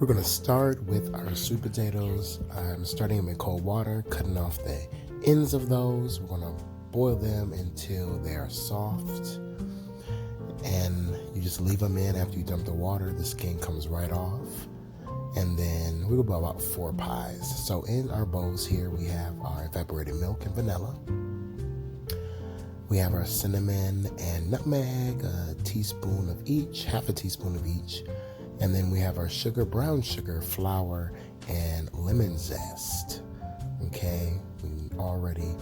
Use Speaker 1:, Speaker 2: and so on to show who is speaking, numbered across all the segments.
Speaker 1: We're going to start with our sweet potatoes. I'm starting them in cold water, cutting off the ends of those. We're going to boil them until they are soft. And you just leave them in after you dump the water. The skin comes right off. And then we'll go about 4 pies. So in our bowls here, we have our evaporated milk and vanilla. We have our cinnamon and nutmeg, a teaspoon of each, half a teaspoon of each. And then we have our sugar, brown sugar, flour, and lemon zest. Okay, we already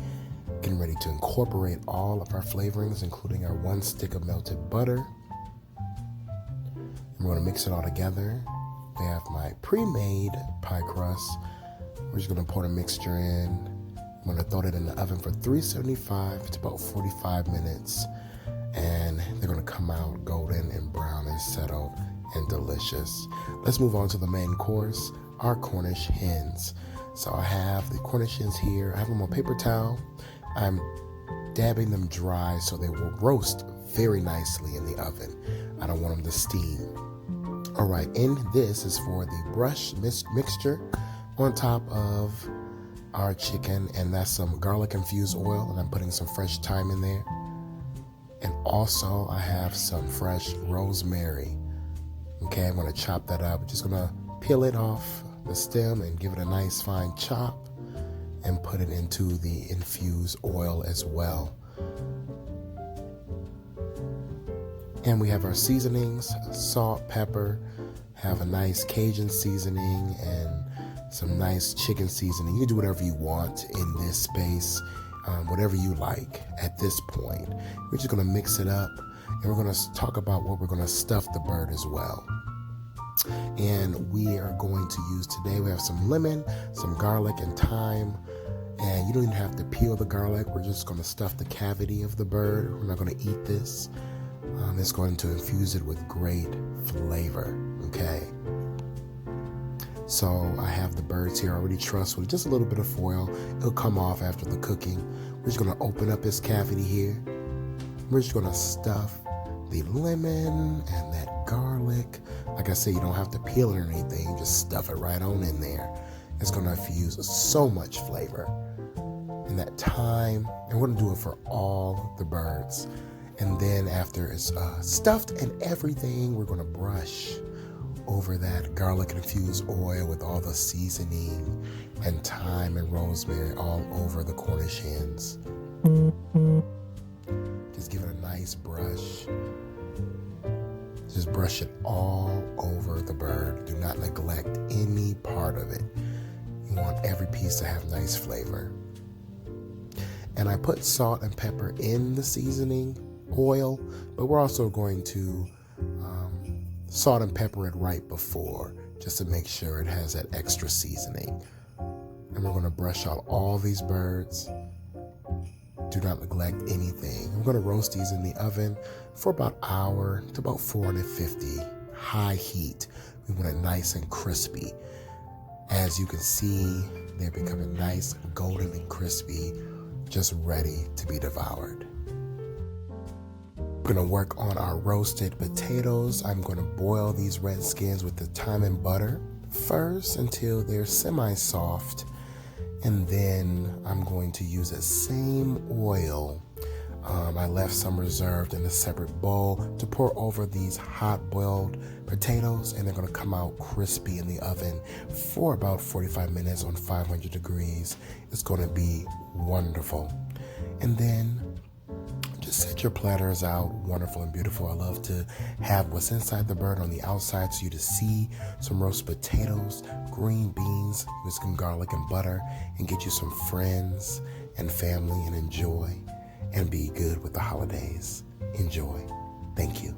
Speaker 1: getting ready to incorporate all of our flavorings, including our 1 stick of melted butter. And we're going to mix it all together. I have my pre-made pie crust. We're just going to pour the mixture in. I'm going to throw it in the oven for 375 to about 45 minutes. And they're going to come out golden and brown and settled and delicious. Let's move on to the main course, our Cornish hens. So I have the Cornish hens here. I have them on paper towel. I'm dabbing them dry so they will roast very nicely in the oven. I don't want them to steam. All right, and this is for the brush mixture on top of our chicken, and that's some garlic infused oil, and I'm putting some fresh thyme in there. And also I have some fresh rosemary. Okay, I'm gonna chop that up. Just gonna peel it off the stem and give it a nice fine chop and put it into the infused oil as well. And we have our seasonings, salt, pepper, have a nice Cajun seasoning and some nice chicken seasoning. You can do whatever you want in this space, whatever you like at this point. We're just gonna mix it up, and we're gonna talk about what we're gonna stuff the bird as well. And we are going to use today, we have some lemon, some garlic and thyme. And you don't even have to peel the garlic. We're just going to stuff the cavity of the bird. We're not going to eat this. It's going to infuse it with great flavor. Okay. So I have the birds here already trussed with just a little bit of foil. It'll come off after the cooking. We're just going to open up this cavity here. We're just going to stuff the lemon and that garlic. Like I said, you don't have to peel it or anything. Just stuff it right on in there. It's going to infuse so much flavor in that time. And we're going to do it for all the birds. And then after it's stuffed and everything, we're going to brush over that garlic infused oil with all the seasoning and thyme and rosemary all over the Cornish hens. Just give it a nice brush. Just brush it all over the bird. Do not neglect any part of it. You want every piece to have nice flavor. And I put salt and pepper in the seasoning oil, but we're also going to salt and pepper it right before, just to make sure it has that extra seasoning. And we're going to brush out all these birds. Do not neglect anything. I'm going to roast these in the oven for about an hour to about 450, high heat. We want it nice and crispy. As you can see, they're becoming nice, golden and crispy, just ready to be devoured. We're going to work on our roasted potatoes. I'm going to boil these red skins with the thyme and butter first until they're semi-soft. And then I'm going to use that same oil. I left some reserved in a separate bowl to pour over these hot boiled potatoes, and they're going to come out crispy in the oven for about 45 minutes on 500 degrees. It's going to be wonderful. And then just set your platters out, wonderful and beautiful. I love to have what's inside the bird on the outside so you to see some roast potatoes, green beans with some garlic and butter, and get you some friends and family and enjoy and be good with the holidays. Enjoy. Thank you.